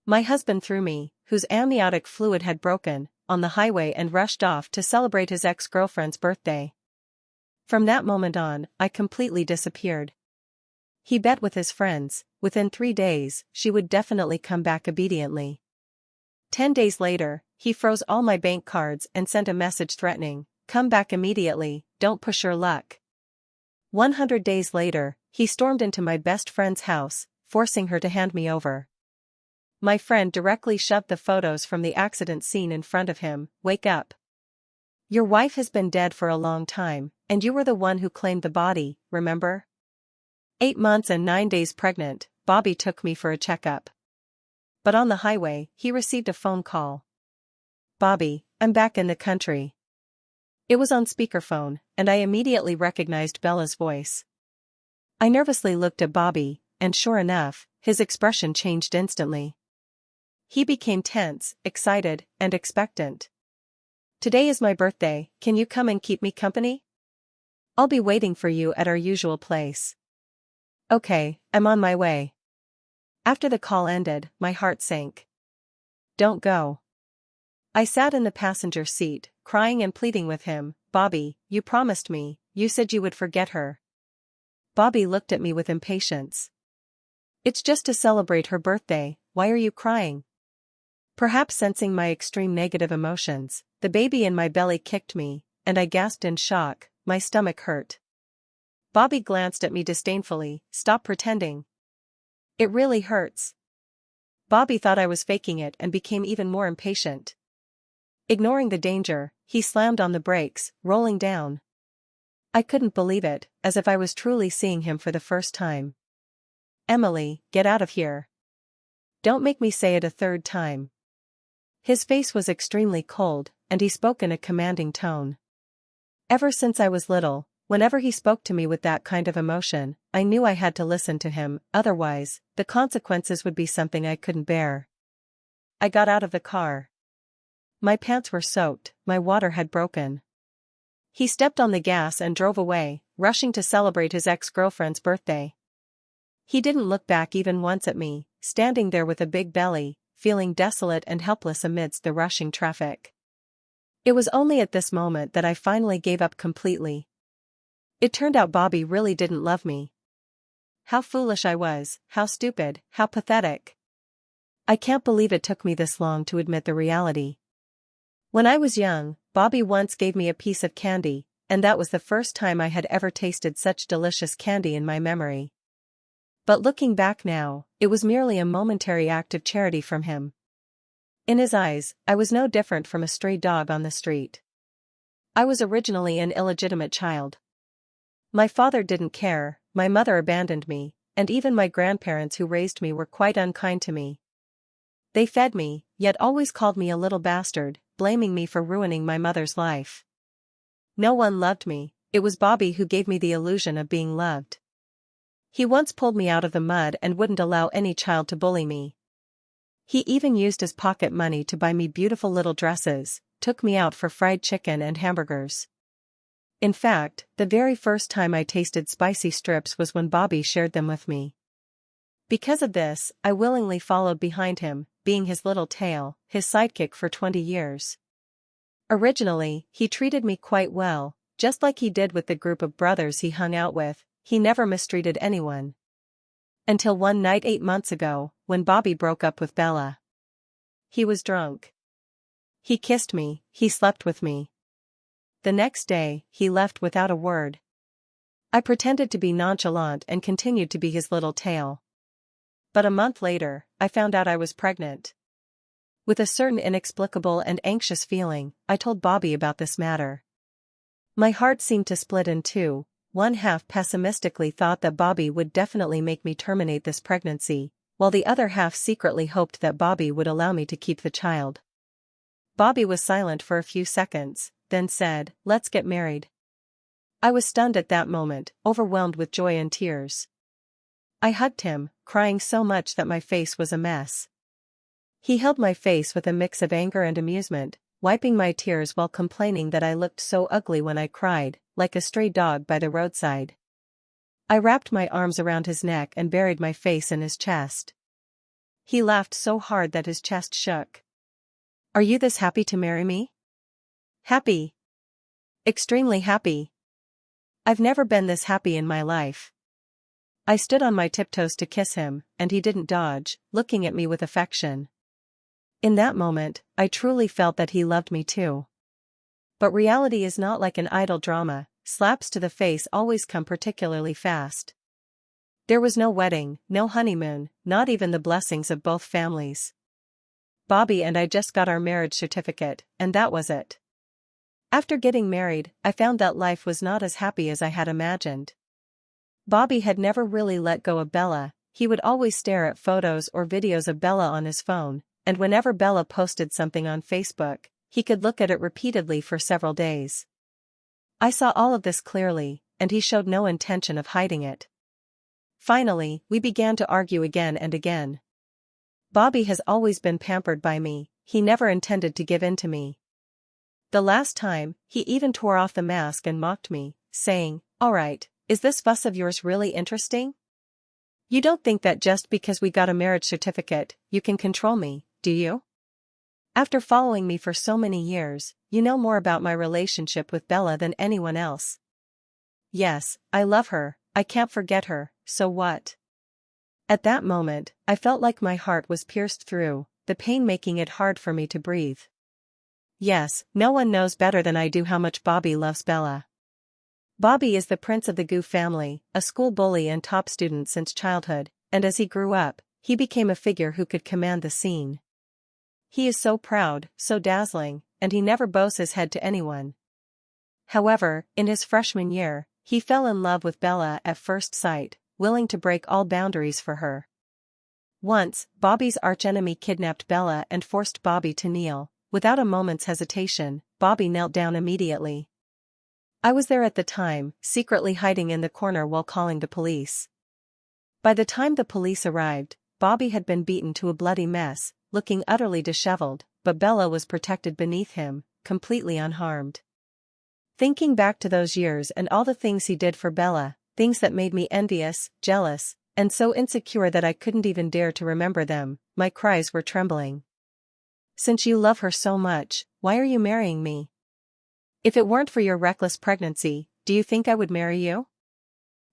My husband threw me, whose amniotic fluid had broken, on the highway and rushed off to celebrate his ex-girlfriend's birthday. From that moment on, I completely disappeared. He bet with his friends, within 3 days, she would definitely come back obediently. 10 days later, he froze all my bank cards and sent a message threatening, "Come back immediately, don't push your luck." 100 days later, he stormed into my best friend's house, forcing her to hand me over. My friend directly shoved the photos from the accident scene in front of him. "Wake up. Your wife has been dead for a long time, and you were the one who claimed the body, remember?" 8 months and 9 days pregnant, Bobby took me for a checkup. But on the highway, he received a phone call. "Bobby, I'm back in the country." It was on speakerphone, and I immediately recognized Bella's voice. I nervously looked at Bobby, and sure enough, his expression changed instantly. He became tense, excited, and expectant. "Today is my birthday, can you come and keep me company? I'll be waiting for you at our usual place." "Okay, I'm on my way." After the call ended, my heart sank. "Don't go." I sat in the passenger seat, crying and pleading with him. "Bobby, you promised me, you said you would forget her." Bobby looked at me with impatience. "It's just to celebrate her birthday, why are you crying?" Perhaps sensing my extreme negative emotions, the baby in my belly kicked me, and I gasped in shock. My stomach hurt. Bobby glanced at me disdainfully. "Stop pretending. It really hurts." Bobby thought I was faking it and became even more impatient. Ignoring the danger, he slammed on the brakes, rolling down. I couldn't believe it, as if I was truly seeing him for the first time. "Emily, get out of here. Don't make me say it a third time." His face was extremely cold, and he spoke in a commanding tone. Ever since I was little, whenever he spoke to me with that kind of emotion, I knew I had to listen to him, otherwise, the consequences would be something I couldn't bear. I got out of the car. My pants were soaked, my water had broken. He stepped on the gas and drove away, rushing to celebrate his ex-girlfriend's birthday. He didn't look back even once at me, standing there with a big belly, feeling desolate and helpless amidst the rushing traffic. It was only at this moment that I finally gave up completely. It turned out Bobby really didn't love me. How foolish I was, how stupid, how pathetic. I can't believe it took me this long to admit the reality. When I was young, Bobby once gave me a piece of candy, and that was the first time I had ever tasted such delicious candy in my memory. But looking back now, it was merely a momentary act of charity from him. In his eyes, I was no different from a stray dog on the street. I was originally an illegitimate child. My father didn't care, my mother abandoned me, and even my grandparents who raised me were quite unkind to me. They fed me, yet always called me a little bastard, blaming me for ruining my mother's life. No one loved me, it was Bobby who gave me the illusion of being loved. He once pulled me out of the mud and wouldn't allow any child to bully me. He even used his pocket money to buy me beautiful little dresses, took me out for fried chicken and hamburgers. In fact, the very first time I tasted spicy strips was when Bobby shared them with me. Because of this, I willingly followed behind him, being his little tail, his sidekick for 20 years. Originally, he treated me quite well, just like he did with the group of brothers he hung out with. He never mistreated anyone. Until one night 8 months ago, when Bobby broke up with Bella. He was drunk. He kissed me, he slept with me. The next day, he left without a word. I pretended to be nonchalant and continued to be his little tail. But a month later, I found out I was pregnant. With a certain inexplicable and anxious feeling, I told Bobby about this matter. My heart seemed to split in two. One half pessimistically thought that Bobby would definitely make me terminate this pregnancy, while the other half secretly hoped that Bobby would allow me to keep the child. Bobby was silent for a few seconds, then said, "Let's get married." I was stunned at that moment, overwhelmed with joy and tears. I hugged him, crying so much that my face was a mess. He held my face with a mix of anger and amusement, wiping my tears while complaining that I looked so ugly when I cried, like a stray dog by the roadside. I wrapped my arms around his neck and buried my face in his chest. He laughed so hard that his chest shook. Are you this happy to marry me? Happy. Extremely happy. I've never been this happy in my life. I stood on my tiptoes to kiss him, and he didn't dodge, looking at me with affection. In that moment, I truly felt that he loved me too. But reality is not like an idle drama, slaps to the face always come particularly fast. There was no wedding, no honeymoon, not even the blessings of both families. Bobby and I just got our marriage certificate, and that was it. After getting married, I found that life was not as happy as I had imagined. Bobby had never really let go of Bella. He would always stare at photos or videos of Bella on his phone, and whenever Bella posted something on Facebook, he could look at it repeatedly for several days. I saw all of this clearly, and he showed no intention of hiding it. Finally, we began to argue again and again. Bobby has always been pampered by me, he never intended to give in to me. The last time, he even tore off the mask and mocked me, saying, "All right, is this fuss of yours really interesting? You don't think that just because we got a marriage certificate, you can control me, do you? After following me for so many years, you know more about my relationship with Bella than anyone else." Yes, I love her, I can't forget her, so what? At that moment, I felt like my heart was pierced through, the pain making it hard for me to breathe. Yes, no one knows better than I do how much Bobby loves Bella. Bobby is the prince of the Goo family, a school bully and top student since childhood, and as he grew up, he became a figure who could command the scene. He is so proud, so dazzling, and he never bows his head to anyone. However, in his freshman year, he fell in love with Bella at first sight, willing to break all boundaries for her. Once, Bobby's archenemy kidnapped Bella and forced Bobby to kneel. Without a moment's hesitation, Bobby knelt down immediately. I was there at the time, secretly hiding in the corner while calling the police. By the time the police arrived, Bobby had been beaten to a bloody mess, looking utterly disheveled, but Bella was protected beneath him, completely unharmed. Thinking back to those years and all the things he did for Bella, things that made me envious, jealous, and so insecure that I couldn't even dare to remember them, my cries were trembling. Since you love her so much, why are you marrying me? If it weren't for your reckless pregnancy, do you think I would marry you?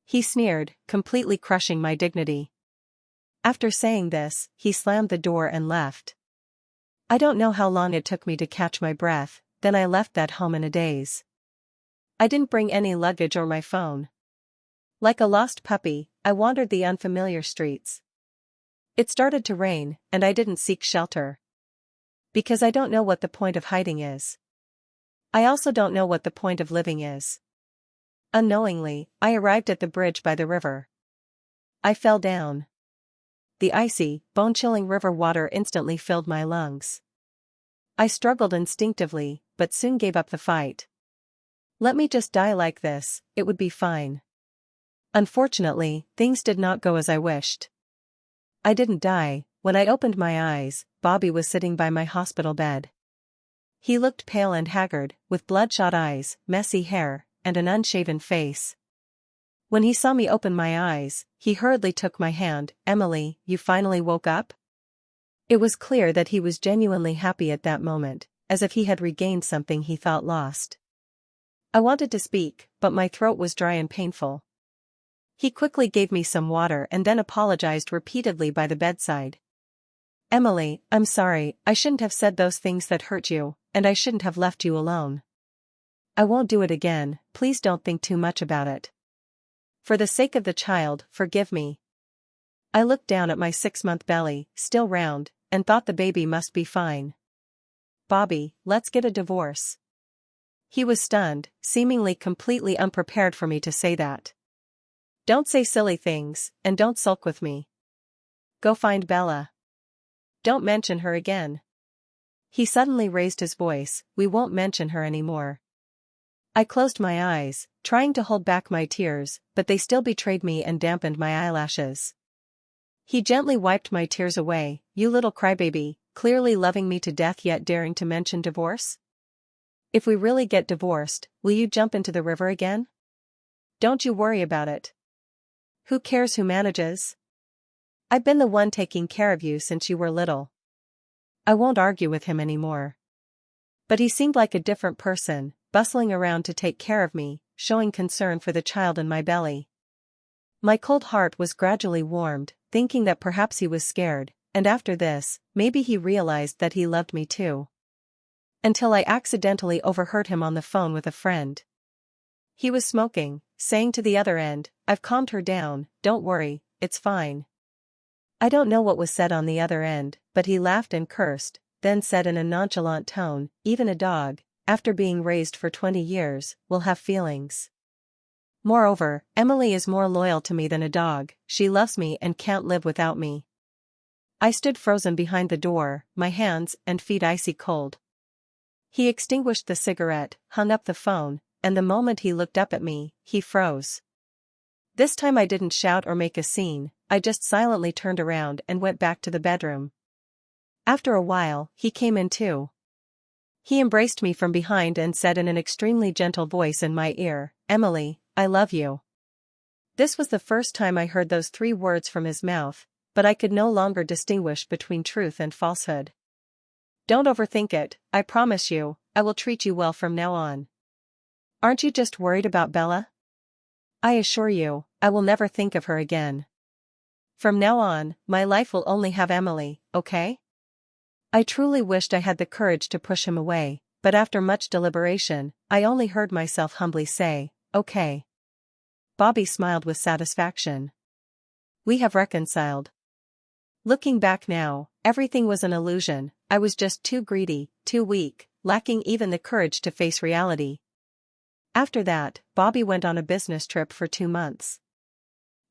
He sneered, completely crushing my dignity. After saying this, he slammed the door and left. I don't know how long it took me to catch my breath, then I left that home in a daze. I didn't bring any luggage or my phone. Like a lost puppy, I wandered the unfamiliar streets. It started to rain, and I didn't seek shelter. Because I don't know what the point of hiding is. I also don't know what the point of living is. Unknowingly, I arrived at the bridge by the river. I fell down. The icy, bone-chilling river water instantly filled my lungs. I struggled instinctively, but soon gave up the fight. Let me just die like this, it would be fine. Unfortunately, things did not go as I wished. I didn't die. When I opened my eyes, Bobby was sitting by my hospital bed. He looked pale and haggard, with bloodshot eyes, messy hair, and an unshaven face. When he saw me open my eyes, he hurriedly took my hand. "Emily, you finally woke up?" It was clear that he was genuinely happy at that moment, as if he had regained something he thought lost. I wanted to speak, but my throat was dry and painful. He quickly gave me some water and then apologized repeatedly by the bedside. "Emily, I'm sorry, I shouldn't have said those things that hurt you, and I shouldn't have left you alone. I won't do it again, please don't think too much about it. For the sake of the child, forgive me." I looked down at my 6-month belly, still round, and thought the baby must be fine. "Bobby, let's get a divorce." He was stunned, seemingly completely unprepared for me to say that. "Don't say silly things, and don't sulk with me. Go find Bella. Don't mention her again." He suddenly raised his voice, "We won't mention her anymore." I closed my eyes, trying to hold back my tears, but they still betrayed me and dampened my eyelashes. He gently wiped my tears away. "You little crybaby, clearly loving me to death yet daring to mention divorce? If we really get divorced, will you jump into the river again? Don't you worry about it. Who cares who manages? I've been the one taking care of you since you were little. I won't argue with him anymore. But he seemed like a different person, bustling around to take care of me, showing concern for the child in my belly. My cold heart was gradually warmed, thinking that perhaps he was scared, and after this, maybe he realized that he loved me too. Until I accidentally overheard him on the phone with a friend. He was smoking, saying to the other end, "I've calmed her down, don't worry, it's fine." I don't know what was said on the other end, but he laughed and cursed, then said in a nonchalant tone, "Even a dog, after being raised for 20 years, will have feelings. Moreover, Emily is more loyal to me than a dog, she loves me and can't live without me." I stood frozen behind the door, my hands and feet icy cold. He extinguished the cigarette, hung up the phone, and the moment he looked up at me, he froze. This time I didn't shout or make a scene, I just silently turned around and went back to the bedroom. After a while, he came in too. He embraced me from behind and said in an extremely gentle voice in my ear, "Emily, I love you." This was the first time I heard those 3 words from his mouth, but I could no longer distinguish between truth and falsehood. "Don't overthink it, I promise you, I will treat you well from now on. Aren't you just worried about Bella? I assure you, I will never think of her again. From now on, my life will only have Emily, okay?" I truly wished I had the courage to push him away, but after much deliberation, I only heard myself humbly say, "Okay." Bobby smiled with satisfaction. We have reconciled. Looking back now, everything was an illusion, I was just too greedy, too weak, lacking even the courage to face reality. After that, Bobby went on a business trip for 2 months.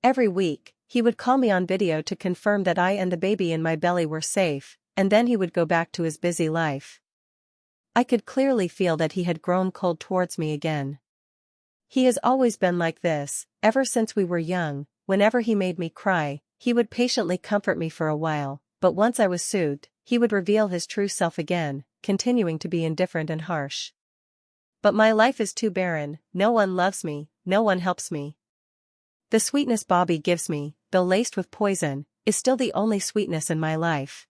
Every week, he would call me on video to confirm that I and the baby in my belly were safe, and then he would go back to his busy life. I could clearly feel that he had grown cold towards me again. He has always been like this, ever since we were young. Whenever he made me cry, he would patiently comfort me for a while, but once I was soothed, he would reveal his true self again, continuing to be indifferent and harsh. But my life is too barren, no one loves me, no one helps me. The sweetness Bobby gives me, though laced with poison, is still the only sweetness in my life.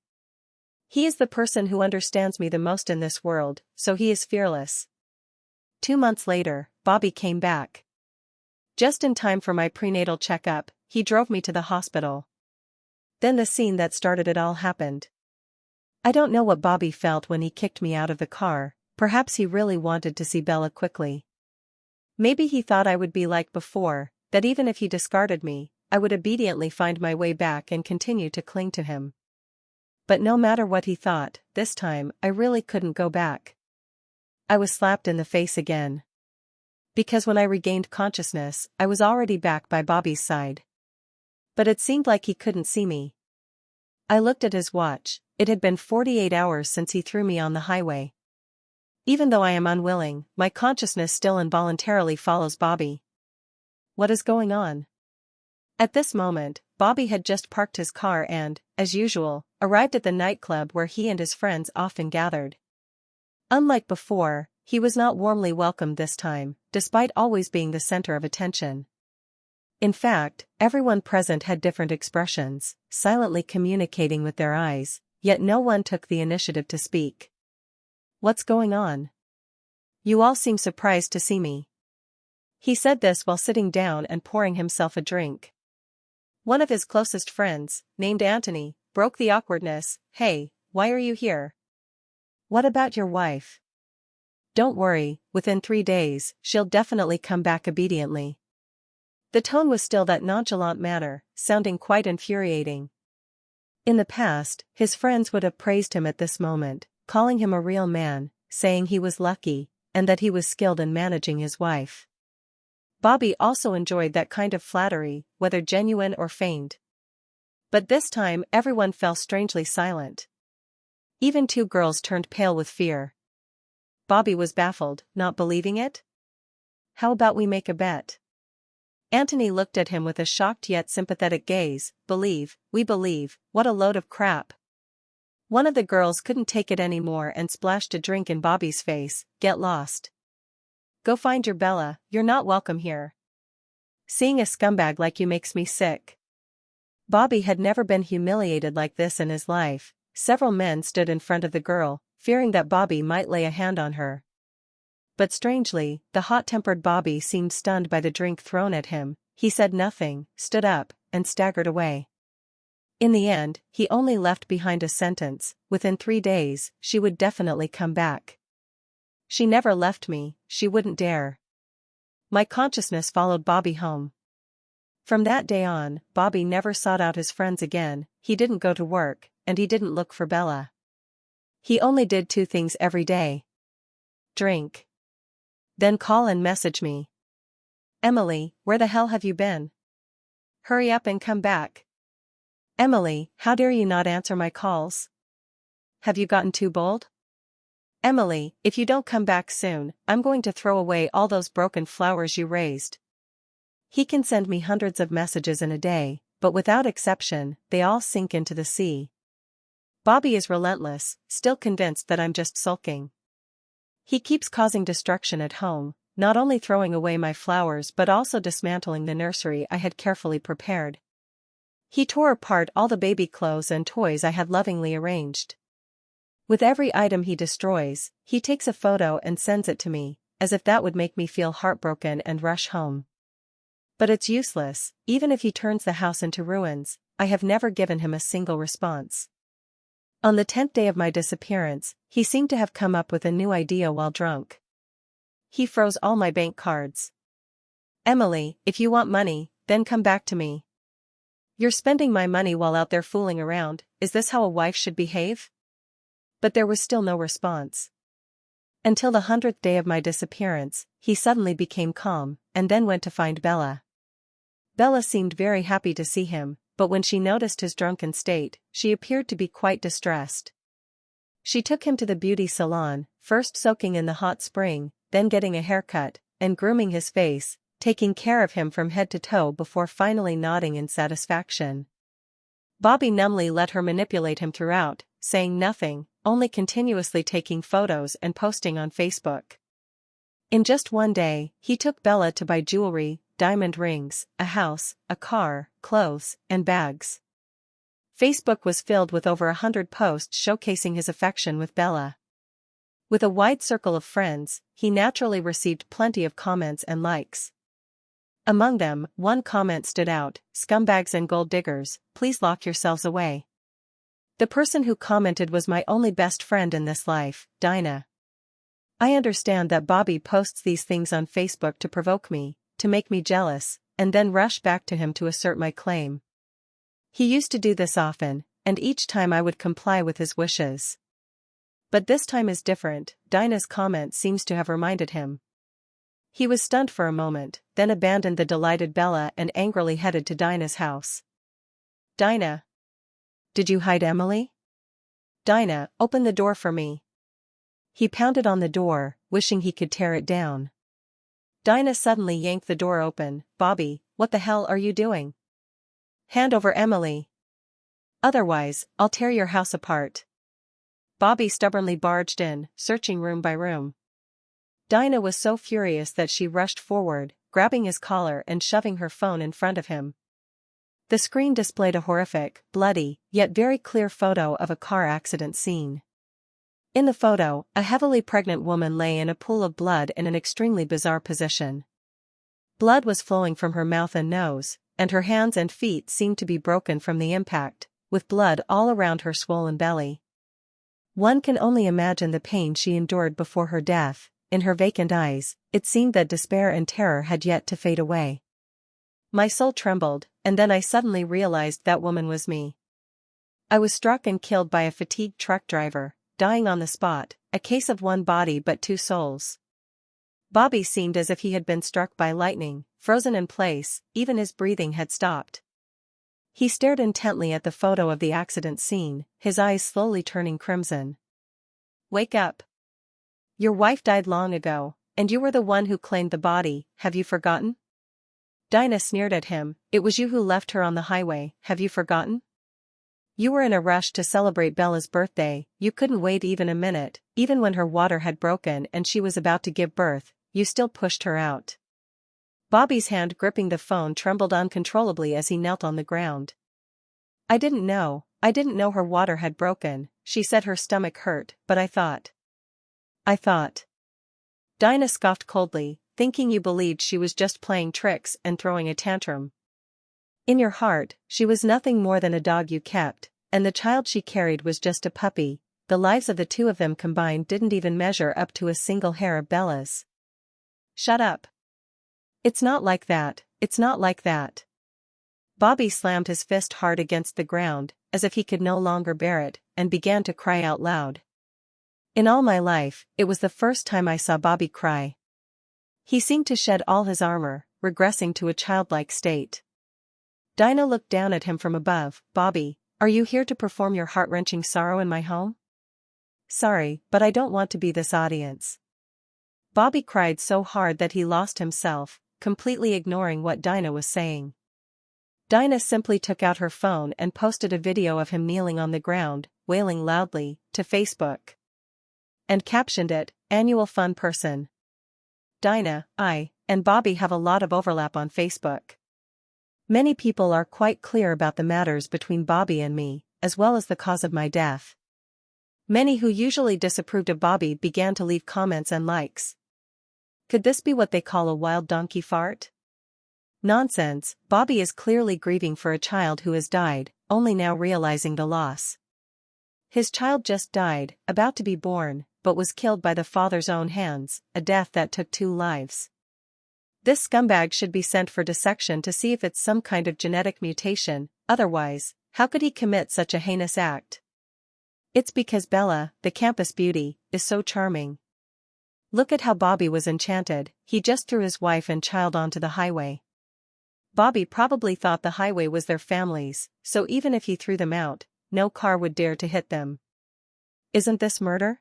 He is the person who understands me the most in this world, so he is fearless. 2 months later, Bobby came back. Just in time for my prenatal checkup, he drove me to the hospital. Then the scene that started it all happened. I don't know what Bobby felt when he kicked me out of the car, perhaps he really wanted to see Bella quickly. Maybe he thought I would be like before, that even if he discarded me, I would obediently find my way back and continue to cling to him. But no matter what he thought, this time I really couldn't go back. I was slapped in the face again. Because when I regained consciousness, I was already back by Bobby's side. But it seemed like he couldn't see me. I looked at his watch, it had been 48 hours since he threw me on the highway. Even though I am unwilling, my consciousness still involuntarily follows Bobby. What is going on? At this moment, Bobby had just parked his car and, as usual, arrived at the nightclub where he and his friends often gathered. Unlike before, he was not warmly welcomed this time, despite always being the center of attention. In fact, everyone present had different expressions, silently communicating with their eyes, yet no one took the initiative to speak. "What's going on? You all seem surprised to see me." He said this while sitting down and pouring himself a drink. One of his closest friends, named Anthony, broke the awkwardness. "Hey, why are you here? What about your wife? Don't worry, within 3 days, she'll definitely come back obediently." The tone was still that nonchalant manner, sounding quite infuriating. In the past, his friends would have praised him at this moment, calling him a real man, saying he was lucky, and that he was skilled in managing his wife. Bobby also enjoyed that kind of flattery, whether genuine or feigned. But this time everyone fell strangely silent. Even 2 girls turned pale with fear. Bobby was baffled, not believing it. "How about we make a bet?" Anthony looked at him with a shocked yet sympathetic gaze. We believe, what a load of crap." One of the girls couldn't take it anymore and splashed a drink in Bobby's face. "Get lost. Go find your Bella, you're not welcome here. Seeing a scumbag like you makes me sick." Bobby had never been humiliated like this in his life. Several men stood in front of the girl, fearing that Bobby might lay a hand on her. But strangely, the hot-tempered Bobby seemed stunned by the drink thrown at him. He said nothing, stood up, and staggered away. In the end, he only left behind a sentence: within 3 days, she would definitely come back. She never left me, she wouldn't dare. My consciousness followed Bobby home. From that day on, Bobby never sought out his friends again. He didn't go to work, and he didn't look for Bella. He only did 2 things every day. Drink. Then call and message me. Emily, where the hell have you been? Hurry up and come back. Emily, how dare you not answer my calls? Have you gotten too bold? Emily, if you don't come back soon, I'm going to throw away all those broken flowers you raised. He can send me hundreds of messages in a day, but without exception, they all sink into the sea. Bobby is relentless, still convinced that I'm just sulking. He keeps causing destruction at home, not only throwing away my flowers but also dismantling the nursery I had carefully prepared. He tore apart all the baby clothes and toys I had lovingly arranged. With every item he destroys, he takes a photo and sends it to me, as if that would make me feel heartbroken and rush home. But it's useless. Even if he turns the house into ruins, I have never given him a single response. On the 10th day of my disappearance, he seemed to have come up with a new idea while drunk. He froze all my bank cards. Emily, if you want money, then come back to me. You're spending my money while out there fooling around. Is this how a wife should behave? But there was still no response. Until the 100th day of my disappearance, he suddenly became calm, and then went to find Bella. Bella seemed very happy to see him, but when she noticed his drunken state, she appeared to be quite distressed. She took him to the beauty salon, first soaking in the hot spring, then getting a haircut, and grooming his face, taking care of him from head to toe before finally nodding in satisfaction. Bobby numbly let her manipulate him throughout, saying nothing, only continuously taking photos and posting on Facebook. In just one day, he took Bella to buy jewelry, diamond rings, a house, a car, clothes, and bags. Facebook was filled with over 100 posts showcasing his affection with Bella. With a wide circle of friends, he naturally received plenty of comments and likes. Among them, one comment stood out: "Scumbags and gold diggers, please lock yourselves away." The person who commented was my only best friend in this life, Dinah. I understand that Bobby posts these things on Facebook to provoke me, to make me jealous, and then rush back to him to assert my claim. He used to do this often, and each time I would comply with his wishes. But this time is different. Dinah's comment seems to have reminded him. He was stunned for a moment, then abandoned the delighted Bella and angrily headed to Dinah's house. "Dinah. Did you hide Emily? Dinah, open the door for me." He pounded on the door, wishing he could tear it down. Dinah suddenly yanked the door open. "Bobby, what the hell are you doing? Hand over Emily. Otherwise, I'll tear your house apart." Bobby stubbornly barged in, searching room by room. Dinah was so furious that she rushed forward, grabbing his collar and shoving her phone in front of him. The screen displayed a horrific, bloody, yet very clear photo of a car accident scene. In the photo, a heavily pregnant woman lay in a pool of blood in an extremely bizarre position. Blood was flowing from her mouth and nose, and her hands and feet seemed to be broken from the impact, with blood all around her swollen belly. One can only imagine the pain she endured before her death. In her vacant eyes, it seemed that despair and terror had yet to fade away. My soul trembled, and then I suddenly realized that woman was me. I was struck and killed by a fatigued truck driver, dying on the spot, a case of one body but 2 souls. Bobby seemed as if he had been struck by lightning, frozen in place, even his breathing had stopped. He stared intently at the photo of the accident scene, his eyes slowly turning crimson. "Wake up. Your wife died long ago, and you were the one who claimed the body. Have you forgotten?" Dinah sneered at him. "It was you who left her on the highway. Have you forgotten? You were in a rush to celebrate Bella's birthday. You couldn't wait even a minute. Even when her water had broken and she was about to give birth, you still pushed her out." Bobby's hand gripping the phone trembled uncontrollably as he knelt on the ground. I didn't know her water had broken," she said. Her stomach hurt, but I thought. Dinah scoffed coldly, thinking you believed she was just playing tricks and throwing a tantrum. In your heart, she was nothing more than a dog you kept, and the child she carried was just a puppy. The lives of the two of them combined didn't even measure up to a single hair of Bella's. Shut up. It's not like that, it's not like that. Bobby slammed his fist hard against the ground, as if he could no longer bear it, and began to cry out loud. In all my life, it was the first time I saw Bobby cry. He seemed to shed all his armor, regressing to a childlike state. Dinah looked down at him from above. "Bobby, are you here to perform your heart-wrenching sorrow in my home?" "Sorry, but I don't want to be this audience." Bobby cried so hard that he lost himself, completely ignoring what Dinah was saying. Dinah simply took out her phone and posted a video of him kneeling on the ground, wailing loudly, to Facebook. And captioned it, "Annual Fun Person." Dinah, I, and Bobby have a lot of overlap on Facebook. Many people are quite clear about the matters between Bobby and me, as well as the cause of my death. Many who usually disapproved of Bobby began to leave comments and likes. Could this be what they call a wild donkey fart? Nonsense. Bobby is clearly grieving for a child who has died, only now realizing the loss. His child just died, about to be born, but was killed by the father's own hands, a death that took 2 lives. This scumbag should be sent for dissection to see if it's some kind of genetic mutation. Otherwise, how could he commit such a heinous act? It's because Bella, the campus beauty, is so charming. Look at how Bobby was enchanted. He just threw his wife and child onto the highway. Bobby probably thought the highway was their family's, so even if he threw them out, no car would dare to hit them. Isn't this murder?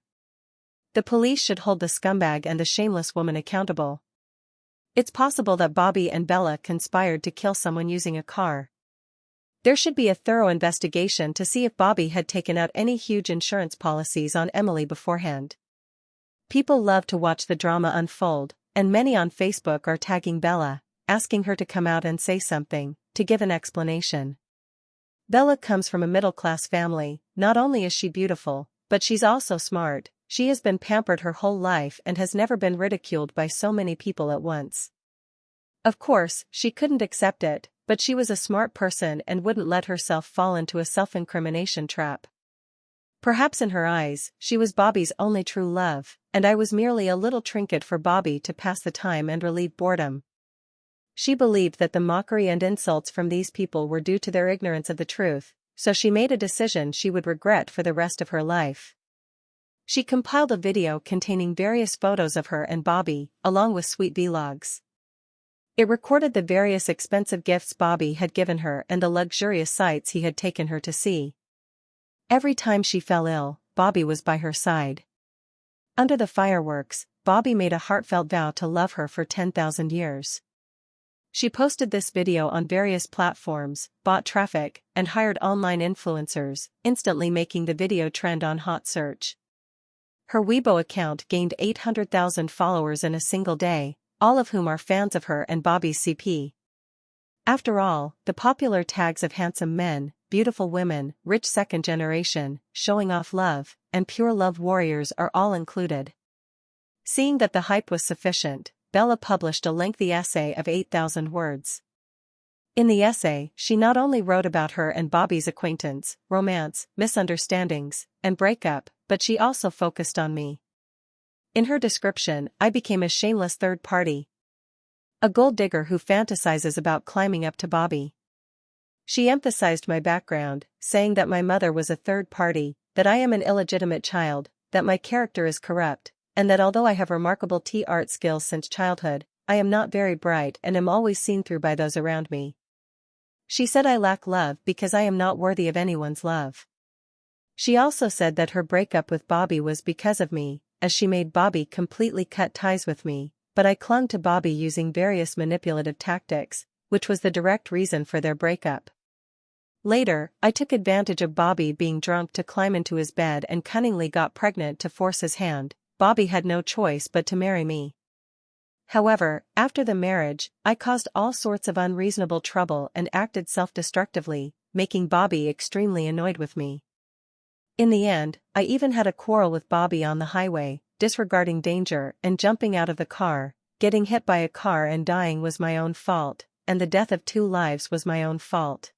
The police should hold the scumbag and the shameless woman accountable. It's possible that Bobby and Bella conspired to kill someone using a car. There should be a thorough investigation to see if Bobby had taken out any huge insurance policies on Emily beforehand. People love to watch the drama unfold, and many on Facebook are tagging Bella, asking her to come out and say something, to give an explanation. Bella comes from a middle-class family. Not only is she beautiful, but she's also smart. She has been pampered her whole life and has never been ridiculed by so many people at once. Of course, she couldn't accept it, but she was a smart person and wouldn't let herself fall into a self-incrimination trap. Perhaps in her eyes, she was Bobby's only true love, and I was merely a little trinket for Bobby to pass the time and relieve boredom. She believed that the mockery and insults from these people were due to their ignorance of the truth, so she made a decision she would regret for the rest of her life. She compiled a video containing various photos of her and Bobby, along with sweet vlogs. It recorded the various expensive gifts Bobby had given her and the luxurious sights he had taken her to see. Every time she fell ill, Bobby was by her side. Under the fireworks, Bobby made a heartfelt vow to love her for 10,000 years. She posted this video on various platforms, bought traffic, and hired online influencers, instantly making the video trend on Hot Search. Her Weibo account gained 800,000 followers in a single day, all of whom are fans of her and Bobby's CP. After all, the popular tags of handsome men, beautiful women, rich second generation, showing off love, and pure love warriors are all included. Seeing that the hype was sufficient, Bella published a lengthy essay of 8,000 words. In the essay, she not only wrote about her and Bobby's acquaintance, romance, misunderstandings, and breakup, but she also focused on me. In her description, I became a shameless third party. A gold digger who fantasizes about climbing up to Bobby. She emphasized my background, saying that my mother was a third party, that I am an illegitimate child, that my character is corrupt, and that although I have remarkable art skills since childhood, I am not very bright and am always seen through by those around me. She said I lack love because I am not worthy of anyone's love. She also said that her breakup with Bobby was because of me, as she made Bobby completely cut ties with me, but I clung to Bobby using various manipulative tactics, which was the direct reason for their breakup. Later, I took advantage of Bobby being drunk to climb into his bed and cunningly got pregnant to force his hand. Bobby had no choice but to marry me. However, after the marriage, I caused all sorts of unreasonable trouble and acted self-destructively, making Bobby extremely annoyed with me. In the end, I even had a quarrel with Bobby on the highway, disregarding danger and jumping out of the car. Getting hit by a car and dying was my own fault, and the death of 2 lives was my own fault.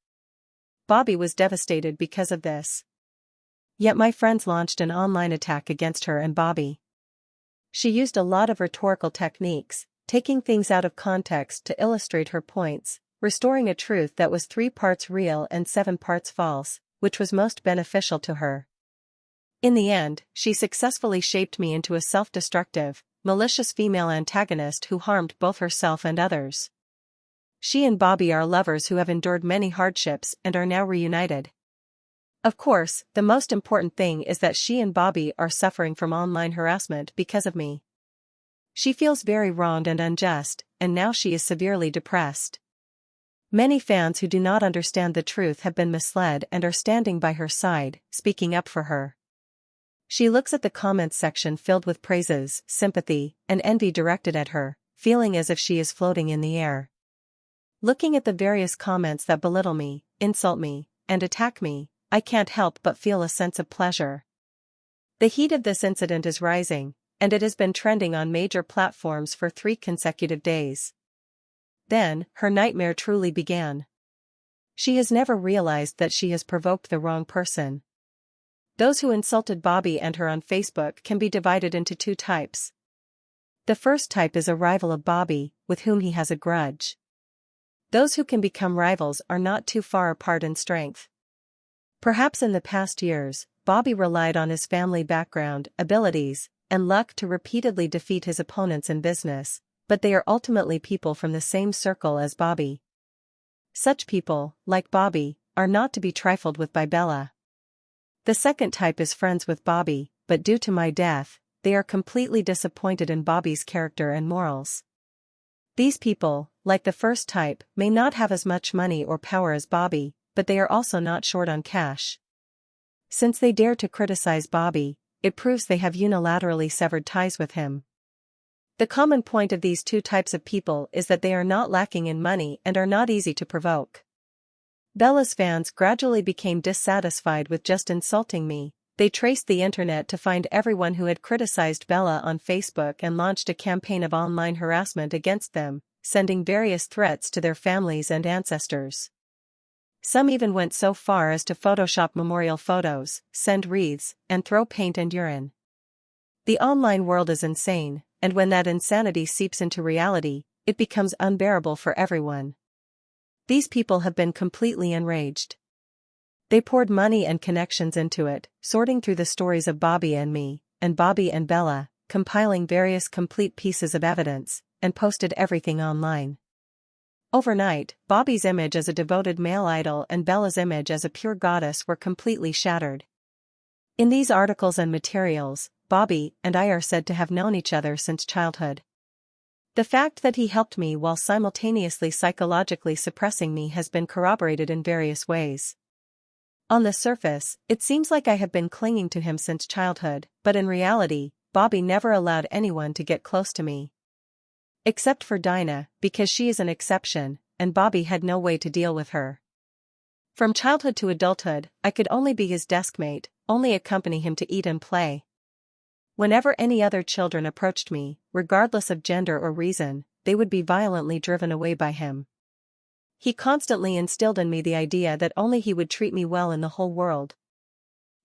Bobby was devastated because of this. Yet my friends launched an online attack against her and Bobby. She used a lot of rhetorical techniques, taking things out of context to illustrate her points, restoring a truth that was 3 parts real and 7 parts false, which was most beneficial to her. In the end, she successfully shaped me into a self-destructive, malicious female antagonist who harmed both herself and others. She and Bobby are lovers who have endured many hardships and are now reunited. Of course, the most important thing is that she and Bobby are suffering from online harassment because of me. She feels very wronged and unjust, and now she is severely depressed. Many fans who do not understand the truth have been misled and are standing by her side, speaking up for her. She looks at the comments section filled with praises, sympathy, and envy directed at her, feeling as if she is floating in the air. Looking at the various comments that belittle me, insult me, and attack me, I can't help but feel a sense of pleasure. The heat of this incident is rising, and it has been trending on major platforms for 3 consecutive days. Then, her nightmare truly began. She has never realized that she has provoked the wrong person. Those who insulted Bobby and her on Facebook can be divided into 2 types. The first type is a rival of Bobby, with whom he has a grudge. Those who can become rivals are not too far apart in strength. Perhaps in the past years, Bobby relied on his family background, abilities, and luck to repeatedly defeat his opponents in business, but they are ultimately people from the same circle as Bobby. Such people, like Bobby, are not to be trifled with by Bella. The second type is friends with Bobby, but due to my death, they are completely disappointed in Bobby's character and morals. These people, like the first type, may not have as much money or power as Bobby, but they are also not short on cash. Since they dare to criticize Bobby, it proves they have unilaterally severed ties with him. The common point of these 2 types of people is that they are not lacking in money and are not easy to provoke. Bella's fans gradually became dissatisfied with just insulting me. They traced the internet to find everyone who had criticized Bella on Facebook and launched a campaign of online harassment against them, sending various threats to their families and ancestors. Some even went so far as to Photoshop memorial photos, send wreaths, and throw paint and urine. The online world is insane, and when that insanity seeps into reality, it becomes unbearable for everyone. These people have been completely enraged. They poured money and connections into it, sorting through the stories of Bobby and me, and Bobby and Bella, compiling various complete pieces of evidence, and posted everything online. Overnight, Bobby's image as a devoted male idol and Bella's image as a pure goddess were completely shattered. In these articles and materials, Bobby and I are said to have known each other since childhood. The fact that he helped me while simultaneously psychologically suppressing me has been corroborated in various ways. On the surface, it seems like I have been clinging to him since childhood, but in reality, Bobby never allowed anyone to get close to me. Except for Dinah, because she is an exception, and Bobby had no way to deal with her. From childhood to adulthood, I could only be his deskmate, only accompany him to eat and play. Whenever any other children approached me, regardless of gender or reason, they would be violently driven away by him. He constantly instilled in me the idea that only he would treat me well in the whole world.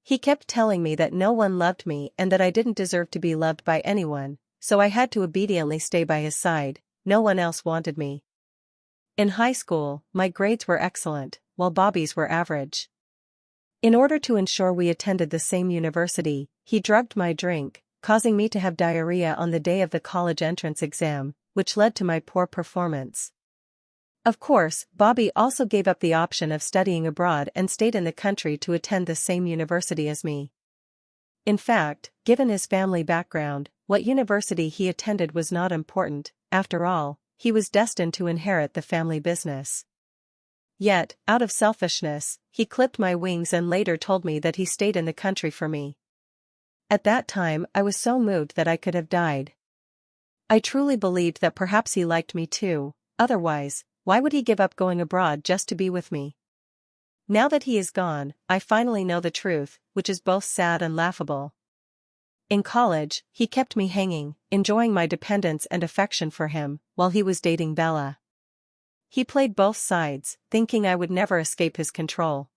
He kept telling me that no one loved me and that I didn't deserve to be loved by anyone, so I had to obediently stay by his side. No one else wanted me. In high school, my grades were excellent, while Bobby's were average. In order to ensure we attended the same university, he drugged my drink, causing me to have diarrhea on the day of the college entrance exam, which led to my poor performance. Of course, Bobby also gave up the option of studying abroad and stayed in the country to attend the same university as me. In fact, given his family background, what university he attended was not important. After all, he was destined to inherit the family business. Yet, out of selfishness, he clipped my wings and later told me that he stayed in the country for me. At that time, I was so moved that I could have died. I truly believed that perhaps he liked me too, otherwise, why would he give up going abroad just to be with me? Now that he is gone, I finally know the truth, which is both sad and laughable. In college, he kept me hanging, enjoying my dependence and affection for him, while he was dating Bella. He played both sides, thinking I would never escape his control.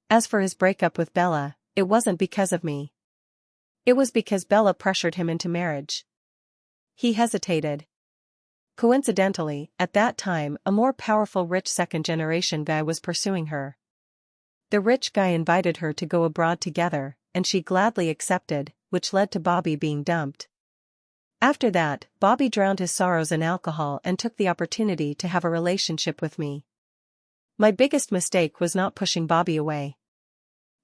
As for his breakup with Bella, it wasn't because of me. It was because Bella pressured him into marriage. He hesitated. Coincidentally, at that time, a more powerful rich second-generation guy was pursuing her. The rich guy invited her to go abroad together, and she gladly accepted, which led to Bobby being dumped. After that, Bobby drowned his sorrows in alcohol and took the opportunity to have a relationship with me. My biggest mistake was not pushing Bobby away.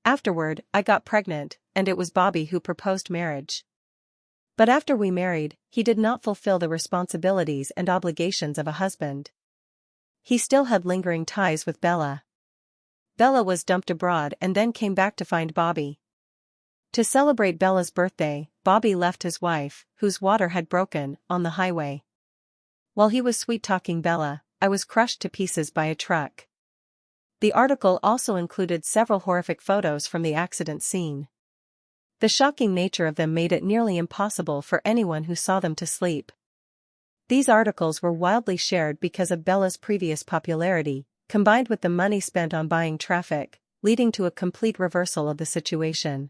Afterward, I got pregnant, and it was Bobby who proposed marriage. But after we married, he did not fulfill the responsibilities and obligations of a husband. He still had lingering ties with Bella. Bella was dumped abroad and then came back to find Bobby. To celebrate Bella's birthday, Bobby left his wife, whose water had broken, on the highway. While he was sweet-talking Bella, I was crushed to pieces by a truck. The article also included several horrific photos from the accident scene. The shocking nature of them made it nearly impossible for anyone who saw them to sleep. These articles were wildly shared because of Bella's previous popularity, combined with the money spent on buying traffic, leading to a complete reversal of the situation.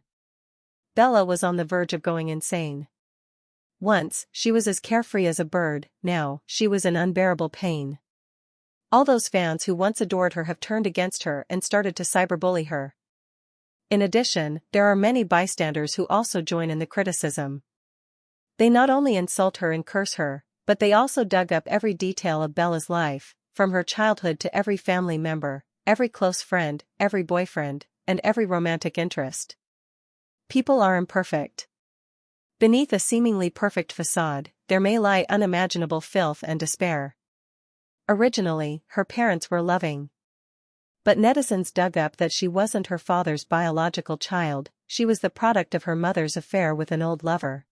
Bella was on the verge of going insane. Once, she was as carefree as a bird, now, she was in unbearable pain. All those fans who once adored her have turned against her and started to cyberbully her. In addition, there are many bystanders who also join in the criticism. They not only insult her and curse her, but they also dug up every detail of Bella's life, from her childhood to every family member, every close friend, every boyfriend, and every romantic interest. People are imperfect. Beneath a seemingly perfect facade, there may lie unimaginable filth and despair. Originally, her parents were loving. But netizens dug up that she wasn't her father's biological child, she was the product of her mother's affair with an old lover.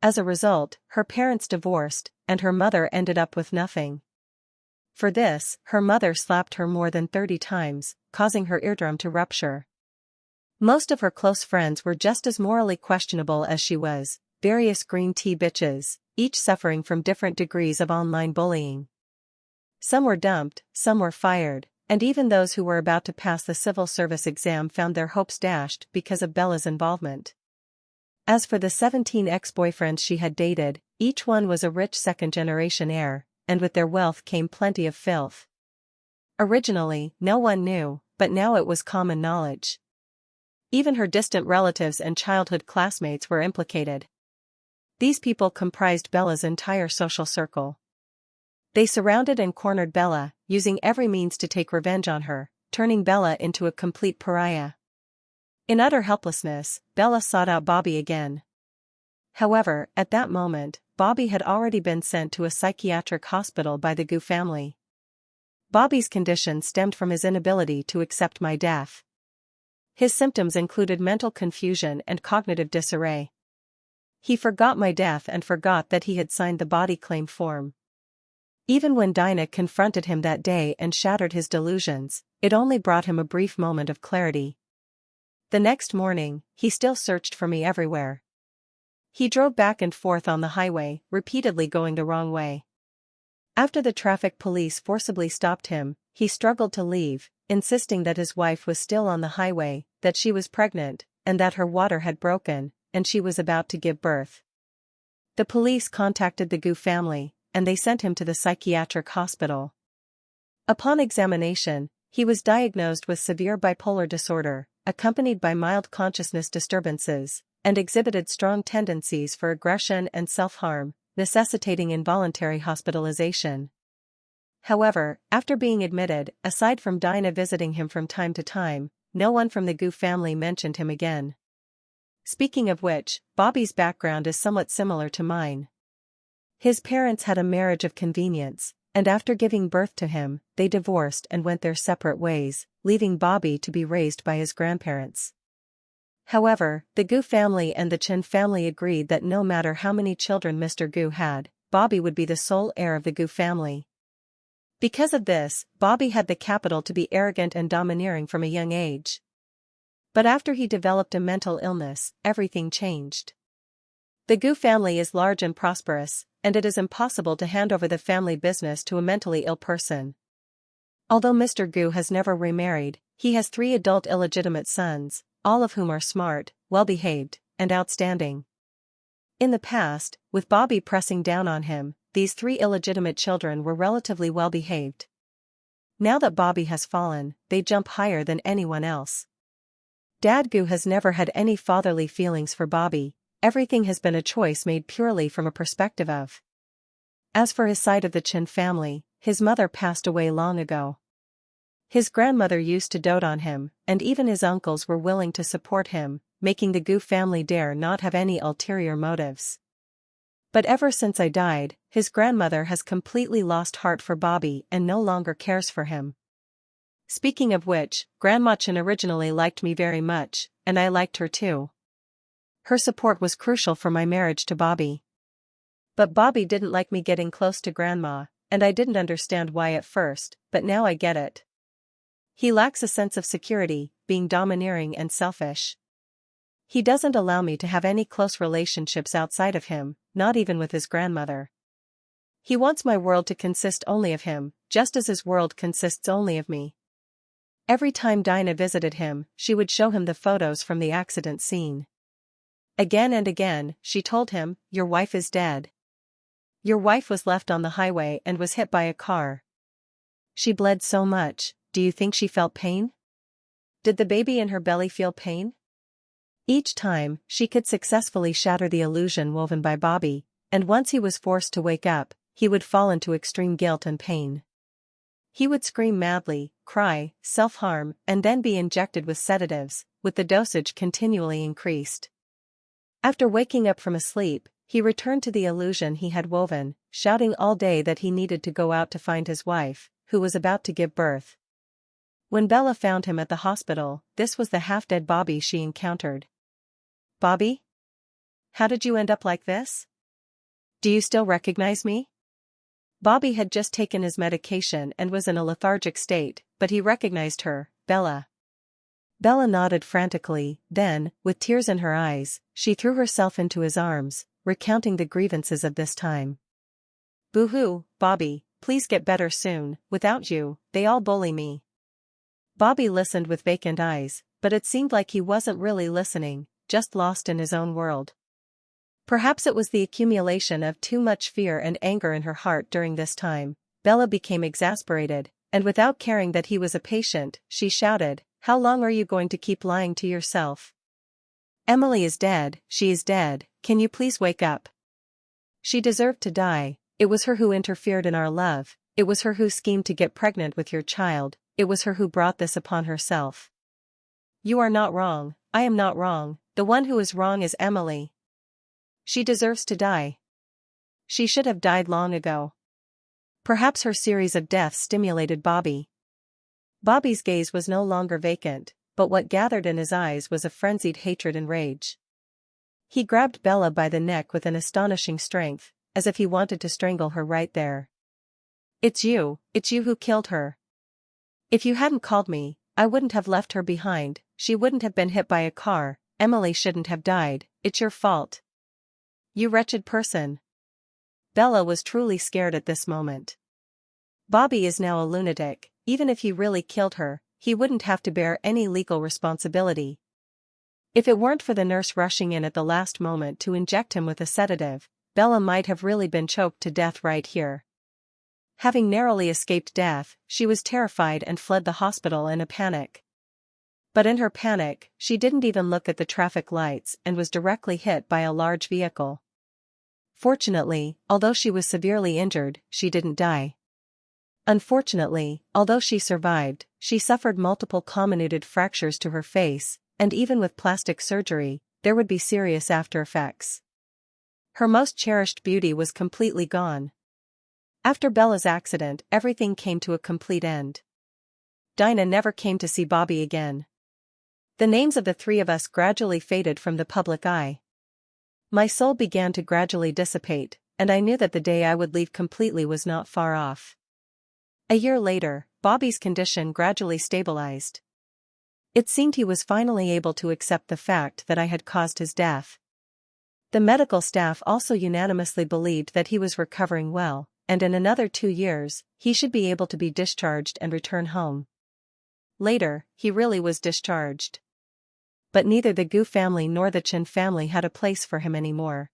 As a result, her parents divorced, and her mother ended up with nothing. For this, her mother slapped her more than 30 times, causing her eardrum to rupture. Most of her close friends were just as morally questionable as she was, various green tea bitches, each suffering from different degrees of online bullying. Some were dumped, some were fired, and even those who were about to pass the civil service exam found their hopes dashed because of Bella's involvement. As for the 17 ex-boyfriends she had dated, each one was a rich second-generation heir, and with their wealth came plenty of filth. Originally, no one knew, but now it was common knowledge. Even her distant relatives and childhood classmates were implicated. These people comprised Bella's entire social circle. They surrounded and cornered Bella, using every means to take revenge on her, turning Bella into a complete pariah. In utter helplessness, Bella sought out Bobby again. However, at that moment, Bobby had already been sent to a psychiatric hospital by the Gu family. Bobby's condition stemmed from his inability to accept my death. His symptoms included mental confusion and cognitive disarray. He forgot my death and forgot that he had signed the body claim form. Even when Dinah confronted him that day and shattered his delusions, it only brought him a brief moment of clarity. The next morning, he still searched for me everywhere. He drove back and forth on the highway, repeatedly going the wrong way. After the traffic police forcibly stopped him, he struggled to leave, insisting that his wife was still on the highway, that she was pregnant, and that her water had broken, and she was about to give birth. The police contacted the Gu family, and they sent him to the psychiatric hospital. Upon examination, he was diagnosed with severe bipolar disorder, accompanied by mild consciousness disturbances, and exhibited strong tendencies for aggression and self-harm, necessitating involuntary hospitalization. However, after being admitted, aside from Dinah visiting him from time to time, no one from the Gu family mentioned him again. Speaking of which, Bobby's background is somewhat similar to mine. His parents had a marriage of convenience, and after giving birth to him, they divorced and went their separate ways, leaving Bobby to be raised by his grandparents. However, the Gu family and the Chen family agreed that no matter how many children Mr. Gu had, Bobby would be the sole heir of the Gu family. Because of this, Bobby had the capital to be arrogant and domineering from a young age. But after he developed a mental illness, everything changed. The Gu family is large and prosperous, and it is impossible to hand over the family business to a mentally ill person. Although Mr. Gu has never remarried, he has 3 adult illegitimate sons, all of whom are smart, well-behaved, and outstanding. In the past, with Bobby pressing down on him, these 3 illegitimate children were relatively well-behaved. Now that Bobby has fallen, they jump higher than anyone else. Dad Gu has never had any fatherly feelings for Bobby. Everything has been a choice made purely from a perspective of. As for his side of the Chin family, his mother passed away long ago. His grandmother used to dote on him, and even his uncles were willing to support him, making the Gu family dare not have any ulterior motives. But ever since I died, his grandmother has completely lost heart for Bobby and no longer cares for him. Speaking of which, Grandma Chin originally liked me very much, and I liked her too. Her support was crucial for my marriage to Bobby. But Bobby didn't like me getting close to Grandma, and I didn't understand why at first, but now I get it. He lacks a sense of security, being domineering and selfish. He doesn't allow me to have any close relationships outside of him, not even with his grandmother. He wants my world to consist only of him, just as his world consists only of me. Every time Dinah visited him, she would show him the photos from the accident scene. Again and again, she told him, "Your wife is dead. Your wife was left on the highway and was hit by a car. She bled so much, do you think she felt pain? Did the baby in her belly feel pain?" Each time, she could successfully shatter the illusion woven by Bobby, and once he was forced to wake up, he would fall into extreme guilt and pain. He would scream madly, cry, self-harm, and then be injected with sedatives, with the dosage continually increased. After waking up from a sleep, he returned to the illusion he had woven, shouting all day that he needed to go out to find his wife, who was about to give birth. When Bella found him at the hospital, this was the half-dead Bobby she encountered. "Bobby? How did you end up like this? Do you still recognize me?" Bobby had just taken his medication and was in a lethargic state, but he recognized her, Bella. Bella nodded frantically, then, with tears in her eyes, she threw herself into his arms, recounting the grievances of this time. "Boo-hoo, Bobby, please get better soon. Without you, they all bully me." Bobby listened with vacant eyes, but it seemed like he wasn't really listening, just lost in his own world. Perhaps it was the accumulation of too much fear and anger in her heart during this time. Bella became exasperated, and without caring that he was a patient, she shouted, "How long are you going to keep lying to yourself? Emily is dead, she is dead, can you please wake up? She deserved to die, it was her who interfered in our love, it was her who schemed to get pregnant with your child, it was her who brought this upon herself. You are not wrong, I am not wrong, the one who is wrong is Emily. She deserves to die. She should have died long ago." Perhaps her series of deaths stimulated Bobby. Bobby's gaze was no longer vacant, but what gathered in his eyes was a frenzied hatred and rage. He grabbed Bella by the neck with an astonishing strength, as if he wanted to strangle her right there. It's you who killed her. If you hadn't called me, I wouldn't have left her behind, she wouldn't have been hit by a car, Emily shouldn't have died, it's your fault. You wretched person." Bella was truly scared at this moment. Bobby is now a lunatic, even if he really killed her, he wouldn't have to bear any legal responsibility. If it weren't for the nurse rushing in at the last moment to inject him with a sedative, Bella might have really been choked to death right here. Having narrowly escaped death, she was terrified and fled the hospital in a panic. But in her panic, she didn't even look at the traffic lights and was directly hit by a large vehicle. Fortunately, although she was severely injured, she didn't die. Unfortunately, although she survived, she suffered multiple comminuted fractures to her face, and even with plastic surgery, there would be serious after-effects. Her most cherished beauty was completely gone. After Bella's accident, everything came to a complete end. Dinah never came to see Bobby again. The names of the 3 of us gradually faded from the public eye. My soul began to gradually dissipate, and I knew that the day I would leave completely was not far off. A year later, Bobby's condition gradually stabilized. It seemed he was finally able to accept the fact that I had caused his death. The medical staff also unanimously believed that he was recovering well, and in another 2 years, he should be able to be discharged and return home. Later, he really was discharged. But neither the Gu family nor the Chen family had a place for him anymore.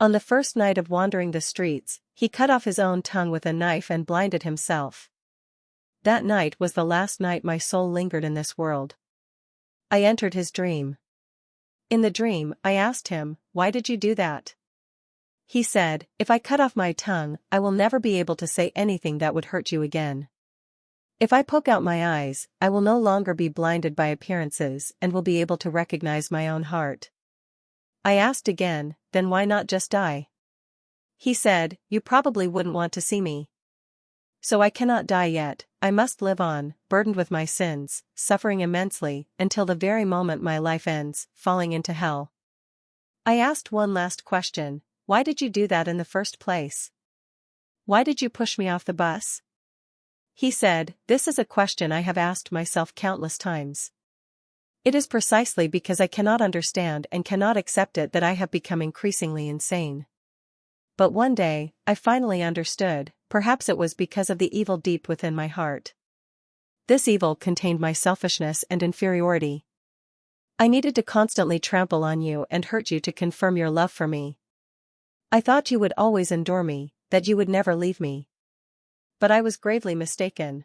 On the first night of wandering the streets, he cut off his own tongue with a knife and blinded himself. That night was the last night my soul lingered in this world. I entered his dream. In the dream, I asked him, "Why did you do that?" He said, "If I cut off my tongue, I will never be able to say anything that would hurt you again. If I poke out my eyes, I will no longer be blinded by appearances and will be able to recognize my own heart." I asked again, "Then why not just die?" He said, "You probably wouldn't want to see me. So I cannot die yet, I must live on, burdened with my sins, suffering immensely, until the very moment my life ends, falling into hell." I asked one last question, "Why did you do that in the first place? Why did you push me off the bus?" He said, "This is a question I have asked myself countless times. It is precisely because I cannot understand and cannot accept it that I have become increasingly insane. But one day, I finally understood, perhaps it was because of the evil deep within my heart. This evil contained my selfishness and inferiority. I needed to constantly trample on you and hurt you to confirm your love for me. I thought you would always endure me, that you would never leave me. But I was gravely mistaken."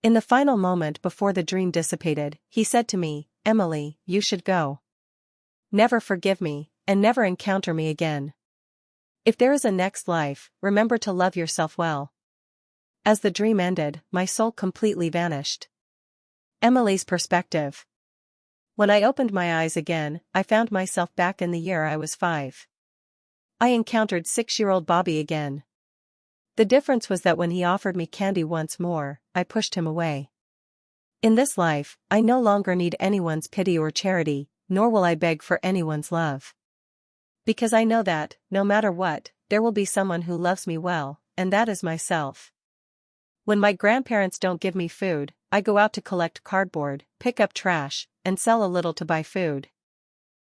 In the final moment before the dream dissipated, he said to me, "Emily, you should go. Never forgive me, and never encounter me again. If there is a next life, remember to love yourself well." As the dream ended, my soul completely vanished. Emily's perspective. When I opened my eyes again, I found myself back in the year I was 5. I encountered 6-year-old Bobby again. The difference was that when he offered me candy once more, I pushed him away. In this life, I no longer need anyone's pity or charity, nor will I beg for anyone's love. Because I know that, no matter what, there will be someone who loves me well, and that is myself. When my grandparents don't give me food, I go out to collect cardboard, pick up trash, and sell a little to buy food.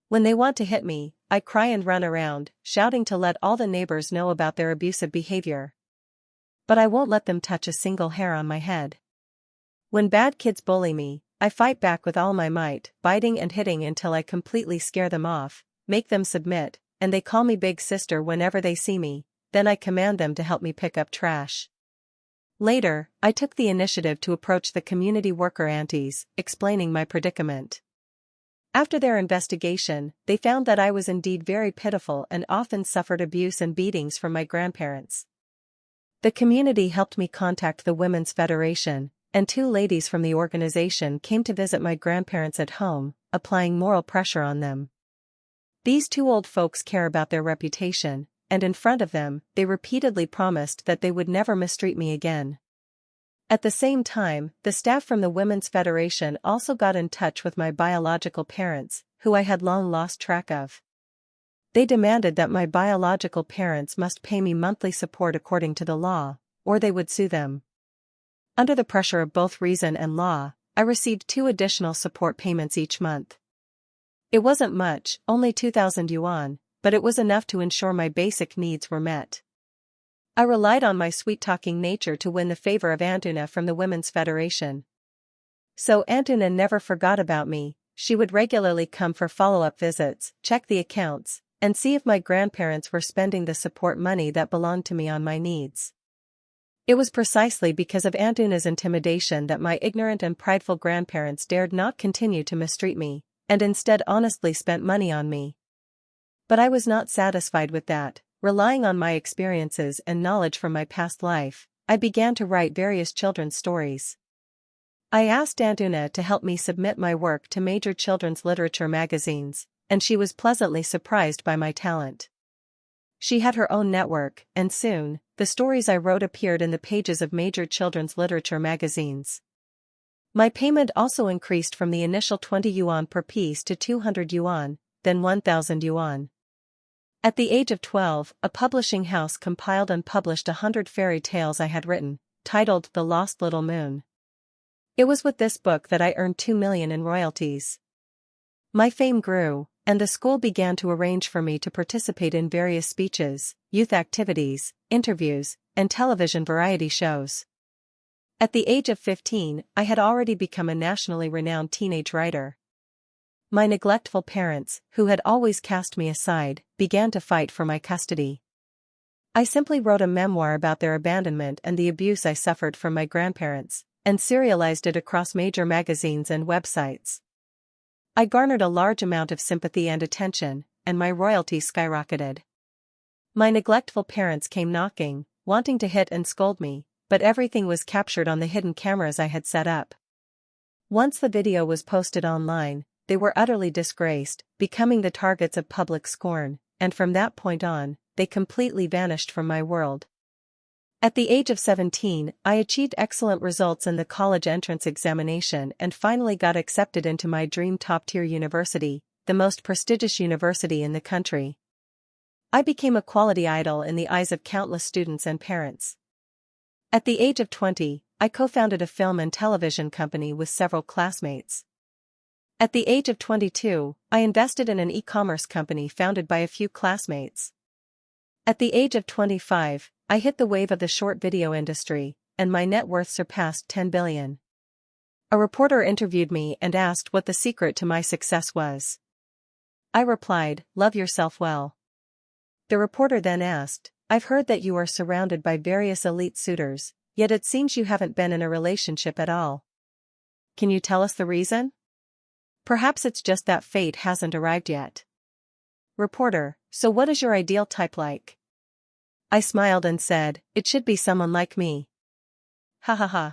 When they want to hit me, I cry and run around, shouting to let all the neighbors know about their abusive behavior. But I won't let them touch a single hair on my head. When bad kids bully me, I fight back with all my might, biting and hitting until I completely scare them off, make them submit, and they call me big sister whenever they see me, then I command them to help me pick up trash. Later, I took the initiative to approach the community worker aunties, explaining my predicament. After their investigation, they found that I was indeed very pitiful and often suffered abuse and beatings from my grandparents. The community helped me contact the Women's Federation, and 2 ladies from the organization came to visit my grandparents at home, applying moral pressure on them. These 2 old folks care about their reputation, and in front of them, they repeatedly promised that they would never mistreat me again. At the same time, the staff from the Women's Federation also got in touch with my biological parents, who I had long lost track of. They demanded that my biological parents must pay me monthly support according to the law, or they would sue them. Under the pressure of both reason and law, I received 2 additional support payments each month. It wasn't much, only 2,000 yuan, but it was enough to ensure my basic needs were met. I relied on my sweet-talking nature to win the favor of Aunt Una from the Women's Federation. So Aunt Una never forgot about me. She would regularly come for follow-up visits, check the accounts, and see if my grandparents were spending the support money that belonged to me on my needs. It was precisely because of Aunt Una's intimidation that my ignorant and prideful grandparents dared not continue to mistreat me, and instead honestly spent money on me. But I was not satisfied with that. Relying on my experiences and knowledge from my past life, I began to write various children's stories. I asked Aunt Una to help me submit my work to major children's literature magazines, and she was pleasantly surprised by my talent. She had her own network, and soon, the stories I wrote appeared in the pages of major children's literature magazines. My payment also increased from the initial 20 yuan per piece to 200 yuan, then 1,000 yuan. At the age of 12, a publishing house compiled and published 100 fairy tales I had written, titled The Lost Little Moon. It was with this book that I earned $2 million in royalties. My fame grew, and the school began to arrange for me to participate in various speeches, youth activities, interviews, and television variety shows. At the age of 15, I had already become a nationally renowned teenage writer. My neglectful parents, who had always cast me aside, began to fight for my custody. I simply wrote a memoir about their abandonment and the abuse I suffered from my grandparents, and serialized it across major magazines and websites. I garnered a large amount of sympathy and attention, and my royalties skyrocketed. My neglectful parents came knocking, wanting to hit and scold me, but everything was captured on the hidden cameras I had set up. Once the video was posted online, they were utterly disgraced, becoming the targets of public scorn, and from that point on, they completely vanished from my world. At the age of 17, I achieved excellent results in the college entrance examination and finally got accepted into my dream top-tier university, the most prestigious university in the country. I became a quality idol in the eyes of countless students and parents. At the age of 20, I co-founded a film and television company with several classmates. At the age of 22, I invested in an e-commerce company founded by a few classmates. At the age of 25, I hit the wave of the short video industry, and my net worth surpassed $10 billion. A reporter interviewed me and asked what the secret to my success was. I replied, "Love yourself well." The reporter then asked, "I've heard that you are surrounded by various elite suitors, yet it seems you haven't been in a relationship at all. Can you tell us the reason? Perhaps it's just that fate hasn't arrived yet." Reporter: "So what is your ideal type like?" I smiled and said, "It should be someone like me." Ha ha ha.